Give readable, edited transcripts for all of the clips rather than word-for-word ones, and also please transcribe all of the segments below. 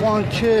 5-6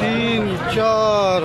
3 4